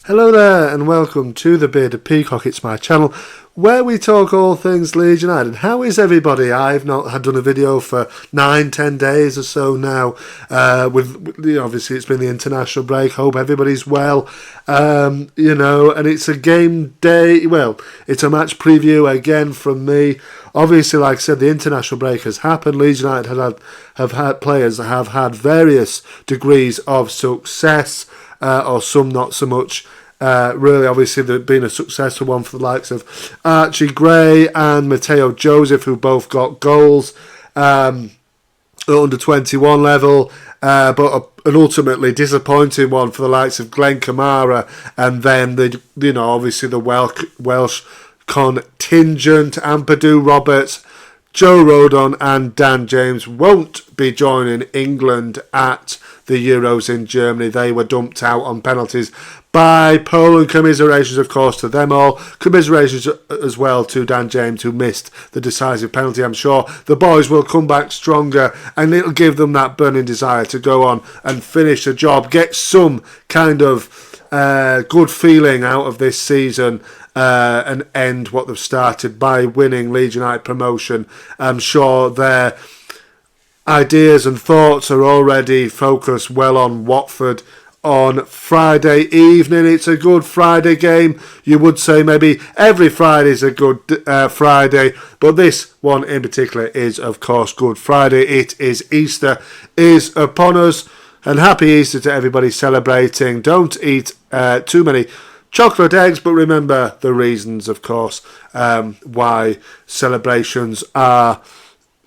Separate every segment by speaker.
Speaker 1: Hello there and welcome to The Bearded Peacock. It's my channel where we talk all things Leeds United. How is everybody? I've not had done a video for 9-10 days or so now. Obviously it's been the international break. Hope everybody's well. And it's a game day. Well, it's a match preview again from me. Obviously, like I said, the international break has happened. Leeds United have had players that have had various degrees of success, or some not so much. Really, obviously, there's been a successful one for the likes of Archie Gray and Matteo Joseph, who both got goals at under 21 level, but an ultimately disappointing one for the likes of Glenn Kamara, and then obviously the Welsh contingent, Ampadu Roberts, Joe Rodon and Dan James won't be joining England at the Euros in Germany. They were dumped out on penalties by Poland. Commiserations, of course, to them all. Commiserations as well to Dan James, who missed the decisive penalty. I'm sure the boys will come back stronger, and it'll give them that burning desire to go on and finish the job, get some kind of good feeling out of this season, and end what they've started by winning Leeds United promotion. I'm sure their ideas and thoughts are already focused well on Watford on Friday evening. It's a Good Friday game. You would say maybe every Friday is a Good Friday, but this one in particular is, of course, Good Friday. It is Easter is upon us, and happy Easter to everybody celebrating. Don't eat too many chocolate eggs, but remember the reasons, of course, why celebrations are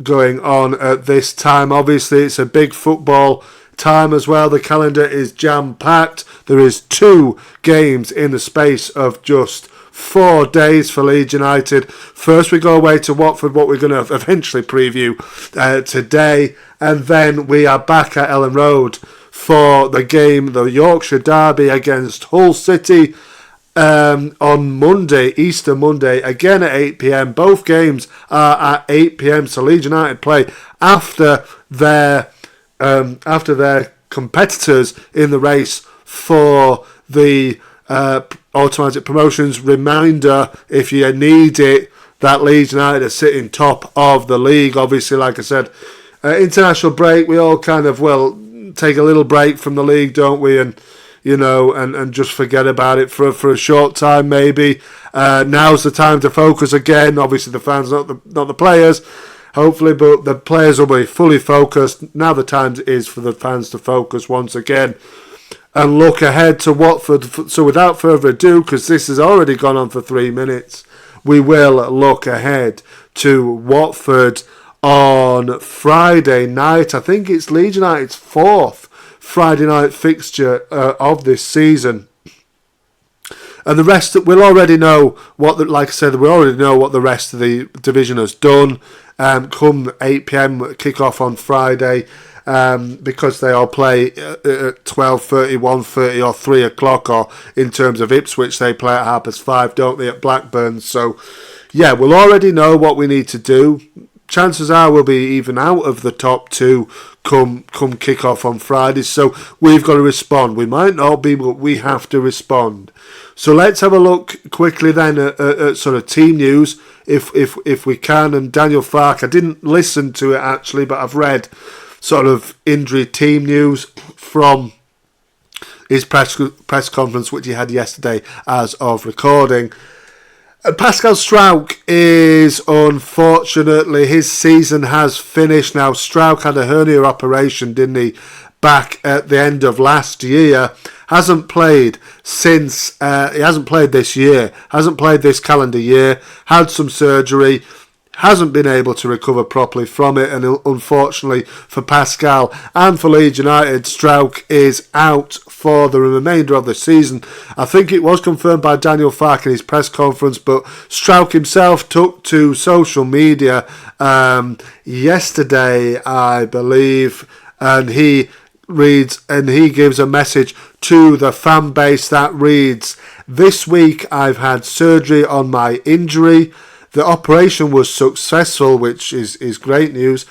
Speaker 1: going on at this time. Obviously, it's a big football time as well. The calendar is jam-packed. There is 2 games in the space of just 4 days for Leeds United. First, we go away to Watford, what we're going to eventually preview today, and then we are back at Ellen Road for the game, the Yorkshire Derby against Hull City, on Monday, Easter Monday, again at 8 p.m. Both games are at 8 p.m. So Leeds United play after their competitors in the race for the automatic promotions. Reminder, if you need it, that Leeds United are sitting top of the league. Obviously, like I said, international break, we all kind of take a little break from the league, don't we? And and just forget about it for a short time, maybe. Now's the time to focus again. Obviously, the fans, not the players, hopefully, but the players will be fully focused. Now the time is for the fans to focus once again and look ahead to Watford. So without further ado, because this has already gone on for 3 minutes, we will look ahead to Watford on Friday night. I think it's Leeds United's 4th Friday night fixture of this season, and the rest we'll already know what. Like I said, we already know what the rest of the division has done. Come 8 p.m. kick-off on Friday, because they all play at 12:30, 1:30, or 3 o'clock, or in terms of Ipswich, they play at 5:30, don't they, at Blackburn? So, yeah, we'll already know what we need to do. Chances are we'll be even out of the top 2 come kick-off on Friday, so we've got to respond. We might not be, but we have to respond. So let's have a look quickly then at sort of team news, if we can. And Daniel Farke, I didn't listen to it actually, but I've read sort of injury team news from his press conference, which he had yesterday as of recording. Pascal Struijk is, unfortunately, his season has finished now. Struijk had a hernia operation, didn't he, back at the end of last year. Hasn't played since, he hasn't played this year, hasn't played this calendar year, had some surgery, hasn't been able to recover properly from it, and unfortunately for Pascal and for Leeds United, Struijk is out for the remainder of the season. I think it was confirmed by Daniel Farke in his press conference, but Struijk himself took to social media yesterday, I believe, and he gives a message to the fan base that reads, "This week I've had surgery on my injury. The operation was successful," which is great news.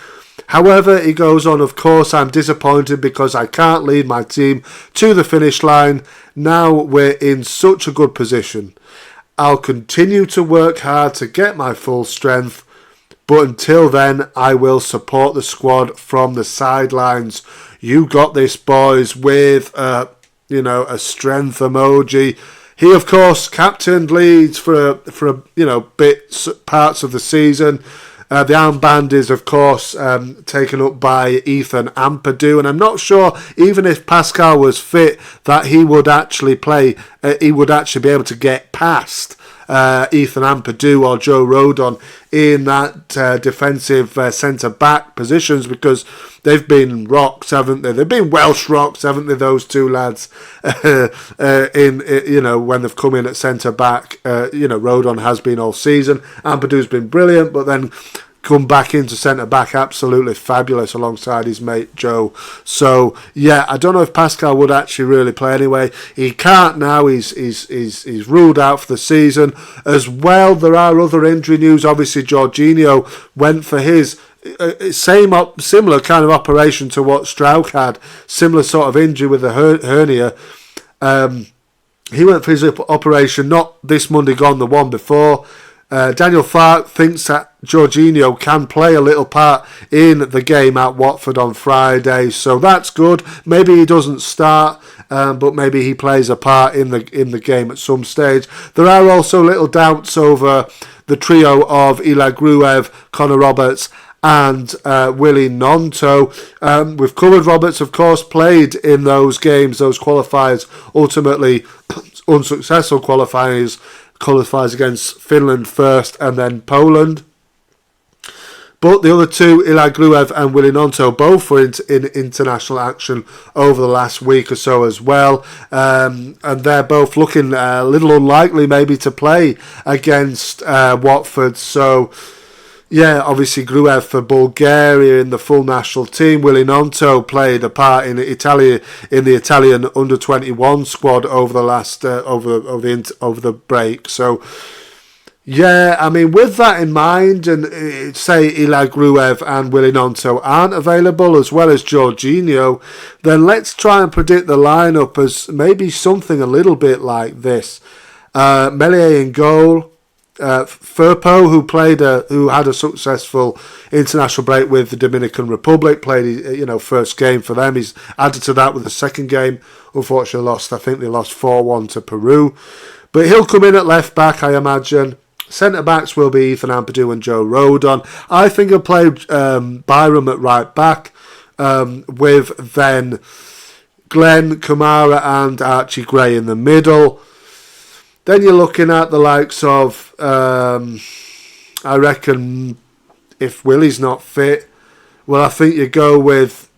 Speaker 1: However, he goes on, of course, I'm disappointed because I can't lead my team to the finish line. Now we're in such a good position. I'll continue to work hard to get my full strength, but until then, I will support the squad from the sidelines. You got this, boys, with a strength emoji. He, of course, captained Leeds for parts of the season. The armband is, of course, taken up by Ethan Ampadu, and I'm not sure, even if Pascal was fit, that he would actually play. He would actually be able to get past Ethan Ampadu or Joe Rodon in that defensive centre-back positions, because they've been rocks, haven't they? They've been Welsh rocks, haven't they, those two lads, when they've come in at centre-back. Rodon has been all season. Ampadu's been brilliant, but then come back into centre-back, absolutely fabulous alongside his mate Joe. So, yeah, I don't know if Pascal would actually really play anyway. He can't now. He's ruled out for the season. As well, there are other injury news. Obviously, Jorginho went for his similar kind of operation to what Strauch had. Similar sort of injury with the hernia. He went for his operation not this Monday gone, the one before. Daniel Farke thinks that Jorginho can play a little part in the game at Watford on Friday, so that's good. Maybe he doesn't start, but maybe he plays a part in the game at some stage. There are also little doubts over the trio of Ilya Gruev, Connor Roberts and Willie Gnonto. We've covered Roberts, of course, played in those games, those qualifiers, ultimately unsuccessful qualifiers against Finland first and then Poland. But the other two, Ilya Gruev and Willie Gnonto, both were in international action over the last week or so as well. And they're both looking a little unlikely maybe to play against Watford. So, yeah, obviously Gruev for Bulgaria in the full national team. Willie Gnonto played a part in the Italian under-21 squad over the last over the break. So, yeah, I mean, with that in mind, and say Ilya Gruev and Willie Gnonto aren't available, as well as Jorginho, then let's try and predict the lineup as maybe something a little bit like this: Meslier in goal. Firpo, who had a successful international break with the Dominican Republic, played first game for them. He's added to that with the second game. Unfortunately lost. I think they lost 4-1 to Peru. But he'll come in at left back, I imagine. Centre backs will be Ethan Ampadu and Joe Rodon. I think he'll play Byram at right back, with then Glenn, Kamara and Archie Gray in the middle. Then you're looking at the likes of, I reckon, if Willie's not fit, well, I think you go with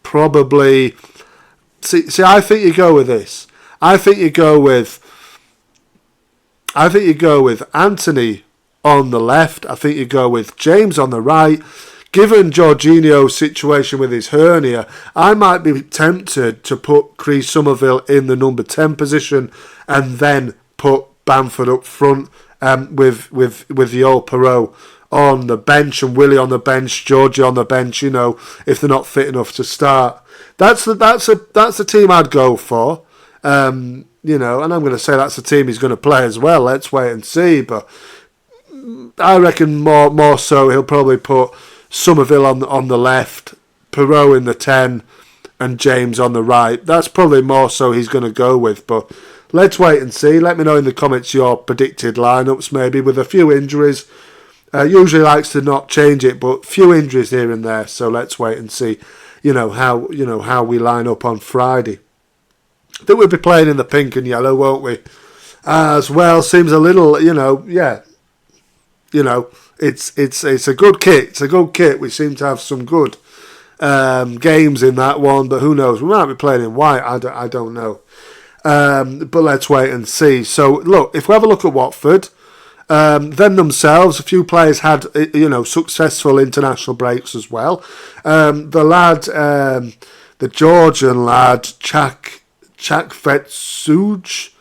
Speaker 1: probably... See, I think you go with this. I think you go with Anthony on the left. I think you go with James on the right. Given Jorginho's situation with his hernia, I might be tempted to put Chris Somerville in the number 10 position and then put Bamford up front with the old Perot on the bench and Willie on the bench, Georgie on the bench. If they're not fit enough to start, that's the team I'd go for. And I'm going to say that's the team he's going to play as well. Let's wait and see. But I reckon more so he'll probably put Somerville on the left, Perot in the 10, and James on the right. That's probably more so he's going to go with. But let's wait and see. Let me know in the comments your predicted lineups, maybe with a few injuries. Usually likes to not change it, but few injuries here and there. So let's wait and see. How we line up on Friday. I think we'll be playing in the pink and yellow, won't we? As well, seems a little, it's a good kit. It's a good kit. We seem to have some good games in that one, but who knows? We might be playing in white. I don't know. But let's wait and see. So, look, if we have a look at Watford, them themselves, a few players had, successful international breaks as well. The lad, the Georgian lad, Chakvetsuj,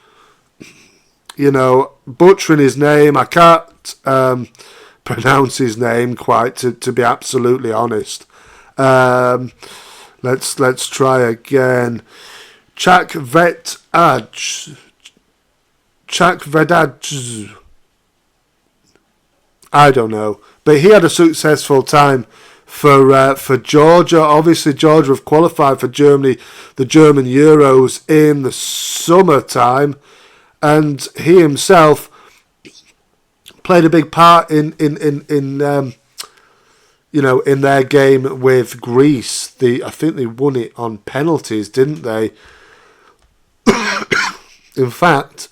Speaker 1: butchering his name. I can't pronounce his name quite, to be absolutely honest. Let's try again. Chak Vedaj. I don't know, but he had a successful time for Georgia. Obviously, Georgia have qualified for Germany, the German Euros in the summertime, and he himself played a big part in their game with Greece. I think they won it on penalties, didn't they? In fact,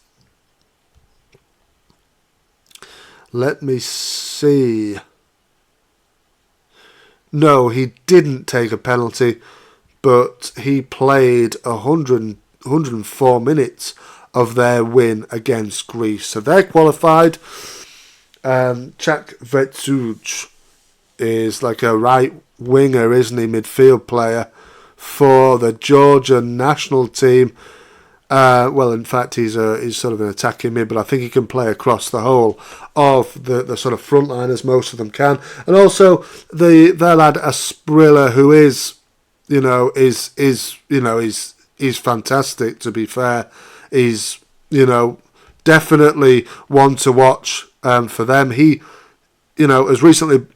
Speaker 1: let me see. No, he didn't take a penalty, but he played 104 minutes of their win against Greece. So they're qualified. Chak Vetsuch is like a right winger, isn't he? Midfield player for the Georgian national team. Well, in fact, he's sort of an attacking mid, but I think he can play across the whole of the sort of front line, as most of them can. And also their lad Asprilla, who is fantastic. To be fair, he's definitely one to watch for them. He has recently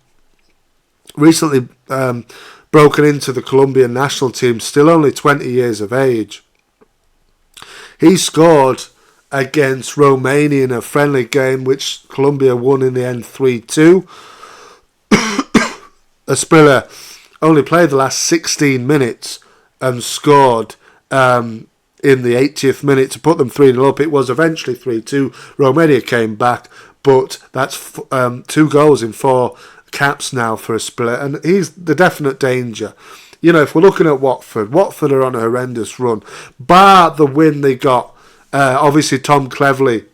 Speaker 1: broken into the Colombian national team, still only 20 years of age. He scored against Romania in a friendly game, which Colombia won in the end 3-2. Asprilla only played the last 16 minutes and scored in the 80th minute to put them 3-0 up. It was eventually 3-2. Romania came back, but that's 2 goals in 4 caps now for Asprilla, and he's the definite danger. If we're looking at Watford are on a horrendous run. Bar the win they got, obviously Tom Cleverley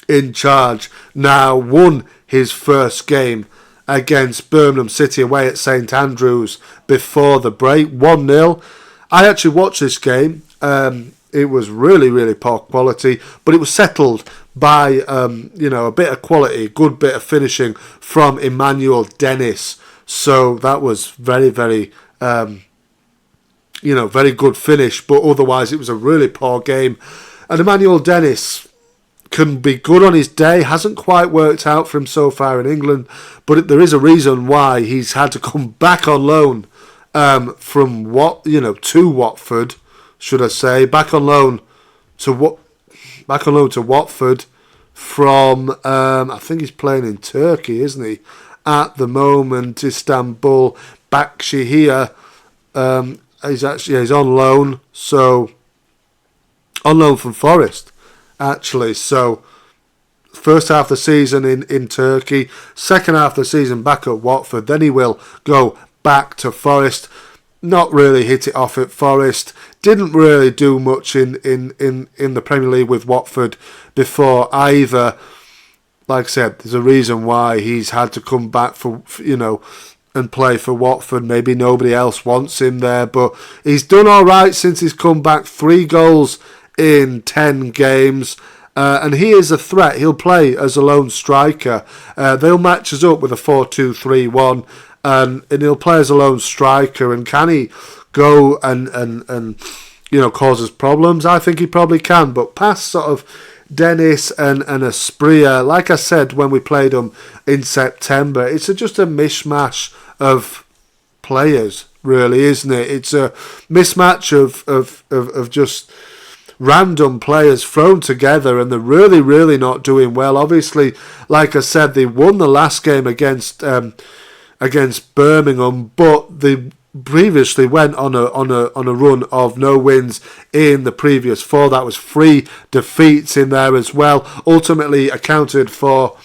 Speaker 1: in charge now won his first game against Birmingham City away at St Andrews before the break, 1-0. I actually watched this game. It was really, really poor quality, but it was settled by a bit of quality, good bit of finishing from Emmanuel Dennis. So that was very, very very good finish, but otherwise it was a really poor game. And Emmanuel Dennis can be good on his day, hasn't quite worked out for him so far in England, but there is a reason why he's had to come back on loan to Watford, should I say, back on loan to Watford from I think he's playing in Turkey, isn't he? At the moment, Istanbul Başakşehir. He's on loan, so on loan from Forest, actually. So first half of the season in Turkey, second half of the season back at Watford. Then he will go back to Forest. Not really hit it off at Forest. Didn't really do much in the Premier League with Watford before either. Like I said, there's a reason why he's had to come back and play for Watford. Maybe nobody else wants him there, but he's done all right since he's come back. 3 goals in 10 games, and he is a threat. He'll play as a lone striker. They'll match us up with a 4-2-3-1, and he'll play as a lone striker. And can he go and cause us problems? I think he probably can, but past sort of Dennis and Asprilla, like I said when we played them in September, it's just a mishmash of players, really, isn't it? It's a mismatch of just random players thrown together, and they're really, really not doing well. Obviously, like I said, they won the last game against Birmingham, but they previously went on a run of no wins in the previous 4. That was 3 defeats in there as well. Ultimately accounted for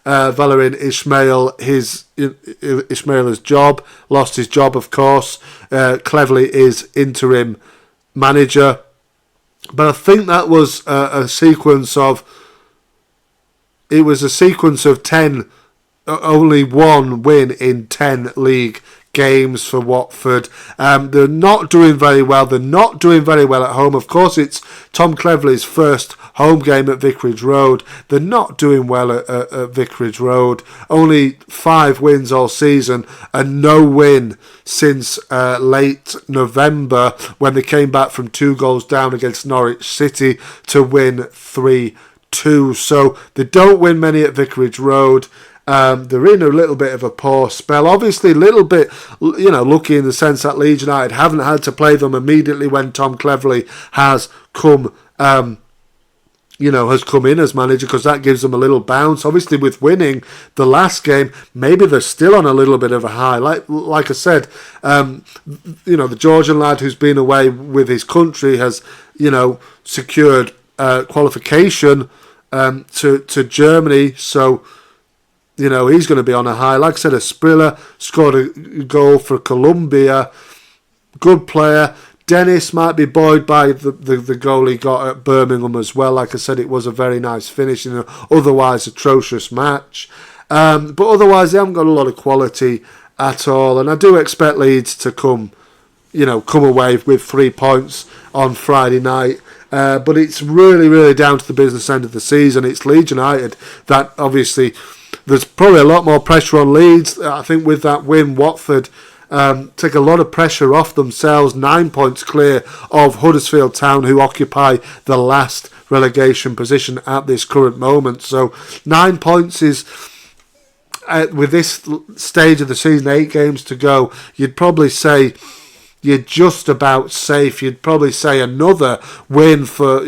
Speaker 1: Valérien Ismail's job. Lost his job, of course. Cleverley is interim manager. But I think that was a sequence of 10, only 1 win in 10 league games for Watford. They're not doing very well. They're not doing very well at home. Of course, it's Tom Cleverley's first home game at Vicarage Road. They're not doing well at Vicarage Road. Only 5 wins all season and no win since late November when they came back from 2 goals down against Norwich City to win 3-2. So they don't win many at Vicarage Road. They're in a little bit of a poor spell. Obviously, a little bit, lucky in the sense that Leeds United haven't had to play them immediately when Tom Cleverley has come in as manager, because that gives them a little bounce. Obviously, with winning the last game, maybe they're still on a little bit of a high. Like I said, the Georgian lad who's been away with his country has, secured qualification to Germany. So, he's going to be on a high. Like I said, Asprilla scored a goal for Colombia. Good player. Dennis might be buoyed by the goal he got at Birmingham as well. Like I said, it was a very nice finish in an otherwise atrocious match. But otherwise, they haven't got a lot of quality at all. And I do expect Leeds to come away with 3 points on Friday night. But it's really, really down to the business end of the season. It's Leeds United that obviously... There's probably a lot more pressure on Leeds. I think with that win, Watford take a lot of pressure off themselves. 9 points clear of Huddersfield Town, who occupy the last relegation position at this current moment. So 9 points is, with this stage of the season, 8 games to go, you'd probably say you're just about safe. You'd probably say another win for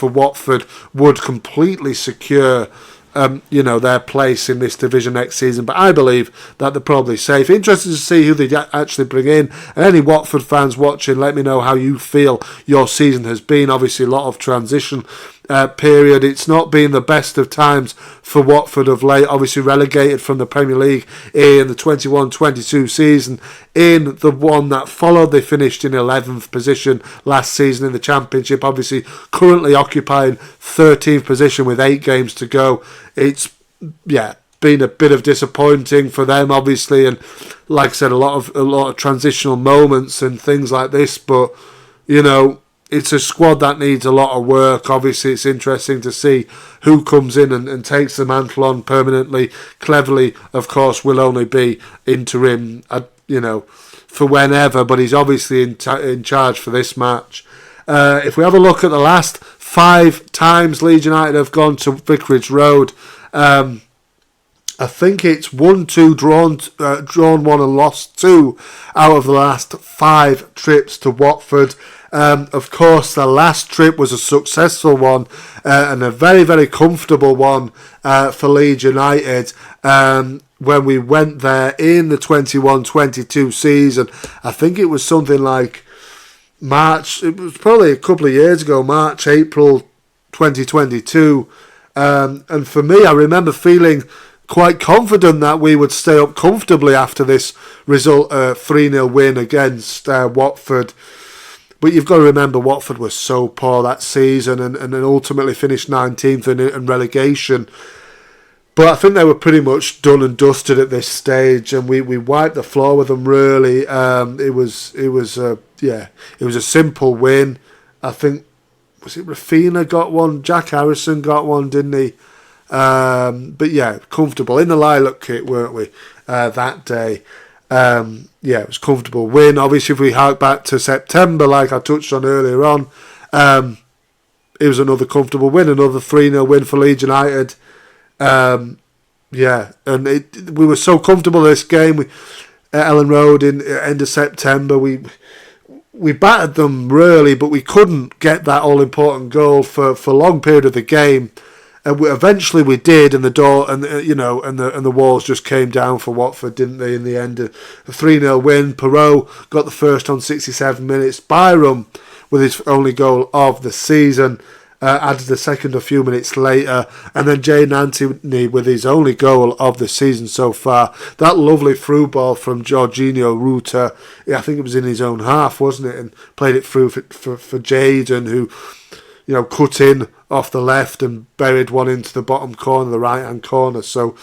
Speaker 1: Watford would completely secure their place in this division next season. But I believe that they're probably safe. Interested to see who they actually bring in. And any Watford fans watching, let me know how you feel your season has been. Obviously, a lot of transition period. It's not been the best of times for Watford of late. Obviously relegated from the Premier League in the 21-22 season. In the one that followed, they finished in 11th position last season in the Championship. Obviously currently occupying 13th position with 8 games to go. It's been a bit of disappointing for them, obviously, and like I said, a lot of transitional moments and things like this. But it's a squad that needs a lot of work. Obviously, it's interesting to see who comes in and takes the mantle on permanently. Cleverley, of course, will only be interim, for whenever, but he's obviously in charge for this match. If we have a look at the last 5 times Leeds United have gone to Vicarage Road, I think it's 1-2 drawn 1 and lost 2 out of the last 5 trips to Watford. Of course, the last trip was a successful one and a very, very comfortable one for Leeds United. When we went there in the 21-22 season, I think it was something like March. It was probably a couple of years ago, March, April 2022. And for me, I remember feeling quite confident that we would stay up comfortably after this result, 3-0 win against Watford. But you've got to remember, Watford was so poor that season and then ultimately finished 19th in relegation. But I think they were pretty much done and dusted at this stage, and we wiped the floor with them. Really, it was a simple win. I think, was it Rafina got one? Jack Harrison got one, didn't he? But yeah, comfortable in the lilac kit, weren't we? That day. It was a comfortable win. Obviously, if we hark back to September, like I touched on earlier on, it was another comfortable win, another 3-0 win for Leeds United. And we were so comfortable this game. At Ellen Road in end of September, we battered them really, but we couldn't get that all-important goal for a long period of the game. And eventually we did, and the walls just came down for Watford, didn't they? In the end, a 3-0 win. Perot got the first on 67 minutes. Byram, with his only goal of the season, added the second a few minutes later, and then Jane Anthony with his only goal of the season so far. That lovely through ball from Jorginho Ruta, I think it was in his own half, wasn't it? And played it through for Jaden, who cut in off the left and buried one into the bottom corner, the right-hand corner. So,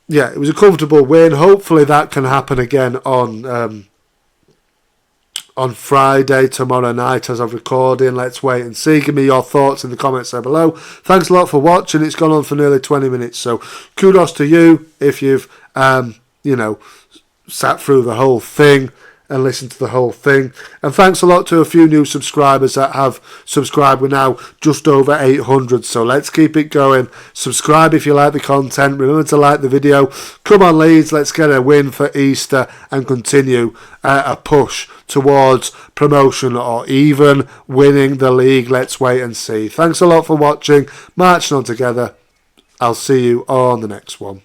Speaker 1: it was a comfortable win. Hopefully that can happen again on on Friday, tomorrow night as I'm recording. Let's wait and see. Give me your thoughts in the comments down below. Thanks a lot for watching. It's gone on for nearly 20 minutes, so kudos to you if you've, sat through the whole thing and listened to the whole thing. And thanks a lot to a few new subscribers that have subscribed. We're now just over 800, so let's keep it going. Subscribe if you like the content. Remember to like the video. Come on, Leeds, let's get a win for Easter and continue a push towards promotion or even winning the league. Let's wait and see. Thanks a lot for watching. Marching on together. I'll see you on the next one.